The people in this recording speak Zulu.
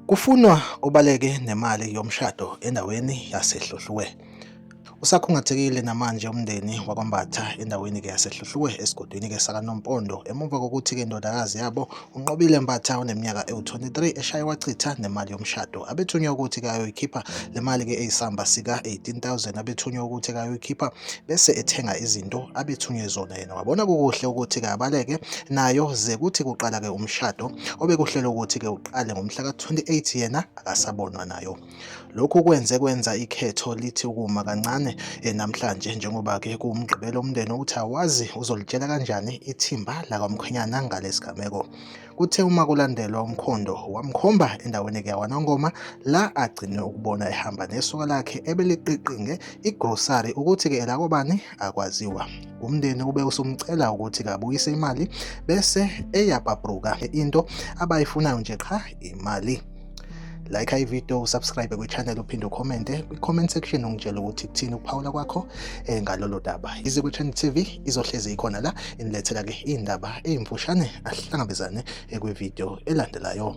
Kufunwa ubaleke nemali yomshado endaweni yaseHluhluwe. Usakhungathekile namanje umndeni wakwaMbatha endaweni-ke yaseHluhluwe esigodini-ke sakaNompondo emumva kokuthi-ke indodakazi yabo uNqobile Mbatha oneminyaka ewu-23 eshaye wachitha nemali yomshado. Abethunywa ukuthi-ke ayoyikhipha le mali-ke eyisamba sika-18,000 abethunywa ukuthi-ke ayoyikhipha bese ethenga izinto abethunywe zona yena. Wabona kukuhle ukuthi-ke abaleke nayo ze kuthi kuqala-ke umshado obekuhlelwe ukuthi-ke uqale ngomhla ka-28 yena akasabonwa nayo. Lokhu kwenza ikhetho lithi ukuma kancane namhlanje njengoba-ke kuwumgqibelo umndeni ukuthi awazi uzolitshela kanjani ithimba lakwamkhwenyana ngalesigameko. Kuthe uma kulandelwa umkhondo wamkhomba endaweni-ke yakwaNongoma la agcine ukubona ehamba nesoka lakhe ebeliqiqinge igrosari ukuthi-ke elakobani akwaziwa. Umndeni ube usumcela ukuthi-ke abuyise imali bese eyabhabhruka into abayifunayo nje qha imali. Like ivideo, usubscribe kwi-channel uphinde ukhomente kwi-comment section ungitshela ukuthi kuthini ukuphawula kwakho ngalolo daba. Izikwe Channel TV izohlezi ikhona la inilethela-ke iy'ndaba ey'mfushane ahlangabezane kwivideo elandelayo.